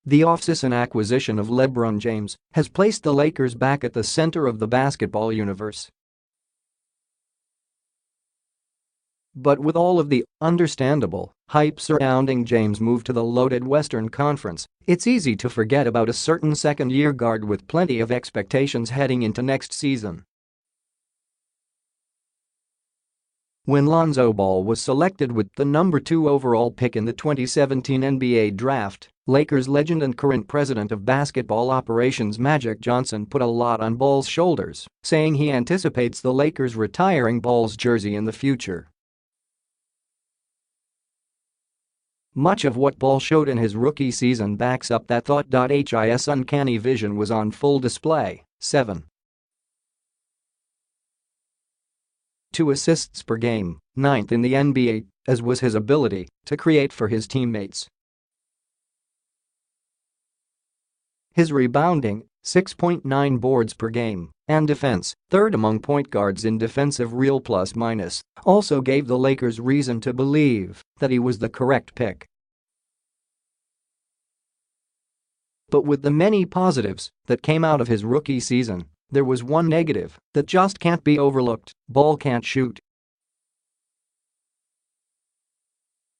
The offseason acquisition of LeBron James has placed the Lakers back at the center of the basketball universe. But with all of the understandable hype surrounding James' move to the loaded Western Conference, it's easy to forget about a certain second-year guard with plenty of expectations heading into next season. When Lonzo Ball was selected with the number 2 overall pick in the 2017 NBA Draft, Lakers legend and current president of basketball operations Magic Johnson put a lot on Ball's shoulders, saying he anticipates the Lakers retiring Ball's jersey in the future. Much of what Ball showed in his rookie season backs up that thought. His uncanny vision was on full display. 7.2 assists per game, 9th in the NBA, as was his ability to create for his teammates. His rebounding, 6.9 boards per game, and defense, 3rd among point guards in defensive real plus-minus, also gave the Lakers reason to believe that he was the correct pick. But with the many positives that came out of his rookie season, there was one negative that just can't be overlooked: Ball can't shoot.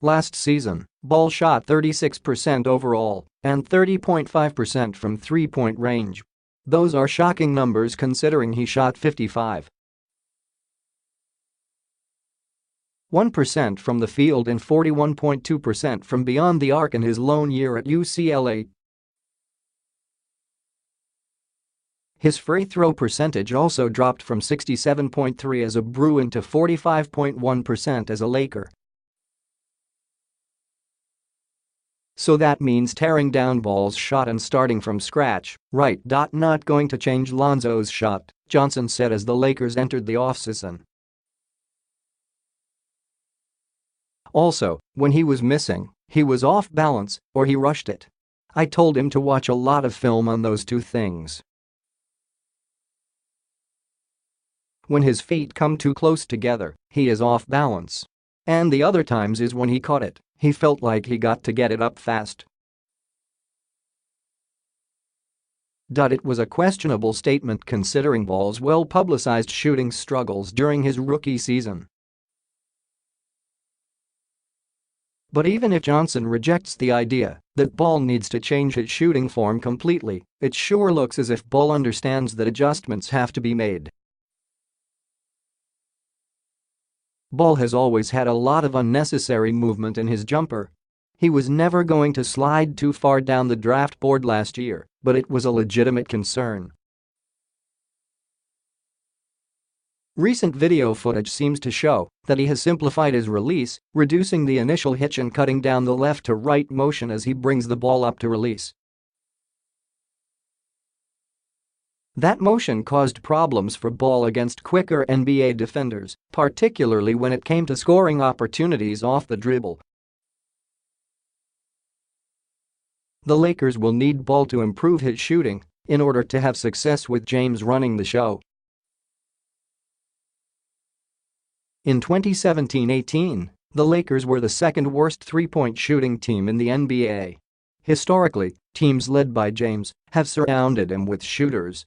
Last season, Ball shot 36% overall and 30.5% from three-point range. Those are shocking numbers considering he shot 55.1% from the field and 41.2% from beyond the arc in his lone year at UCLA. His free throw percentage also dropped from 67.3% as a Bruin to 45.1% as a Laker. So that means tearing down Ball's shot and starting from scratch, right? Not going to change Lonzo's shot, Johnson said as the Lakers entered the offseason. Also, when he was missing, he was off balance or he rushed it. I told him to watch a lot of film on those two things. When his feet come too close together, he is off balance. And the other times is when he caught it, he felt like he got to get it up fast. It was a questionable statement considering Ball's well-publicized shooting struggles during his rookie season. But even if Johnson rejects the idea that Ball needs to change his shooting form completely, it sure looks as if Ball understands that adjustments have to be made. Ball has always had a lot of unnecessary movement in his jumper. He was never going to slide too far down the draft board last year, but it was a legitimate concern. Recent video footage seems to show that he has simplified his release, reducing the initial hitch and cutting down the left-to-right motion as he brings the ball up to release. That motion caused problems for Ball against quicker NBA defenders, particularly when it came to scoring opportunities off the dribble. The Lakers will need Ball to improve his shooting in order to have success with James running the show. In 2017-18, the Lakers were the second-worst three-point shooting team in the NBA. Historically, teams led by James have surrounded him with shooters.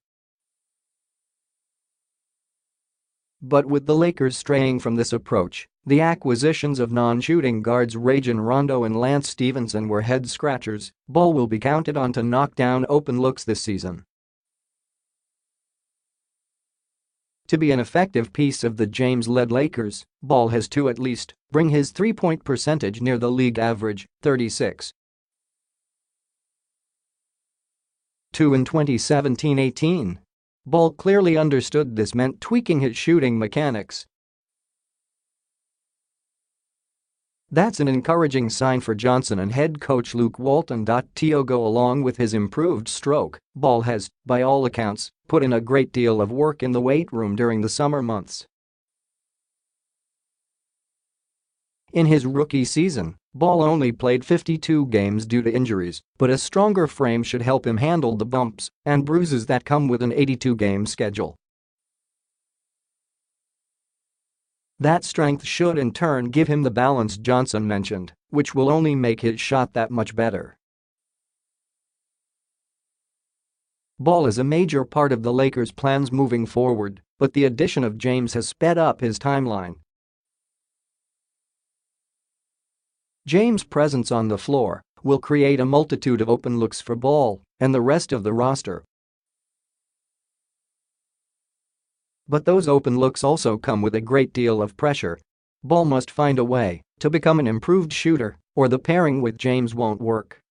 But with the Lakers straying from this approach, the acquisitions of non-shooting guards Rajon Rondo and Lance Stevenson were head-scratchers. Ball will be counted on to knock down open looks this season. To be an effective piece of the James-led Lakers, Ball has to at least bring his three-point percentage near the league average, 36.2 in 2017-18. Ball clearly understood this meant tweaking his shooting mechanics. That's an encouraging sign for Johnson and head coach Luke Walton. To go along with his improved stroke, Ball has, by all accounts, put in a great deal of work in the weight room during the summer months. In his rookie season, Ball only played 52 games due to injuries, but a stronger frame should help him handle the bumps and bruises that come with an 82-game schedule. That strength should in turn give him the balance Johnson mentioned, which will only make his shot that much better. Ball is a major part of the Lakers' plans moving forward, but the addition of James has sped up his timeline. James' presence on the floor will create a multitude of open looks for Ball and the rest of the roster. But those open looks also come with a great deal of pressure. Ball must find a way to become an improved shooter, or the pairing with James won't work.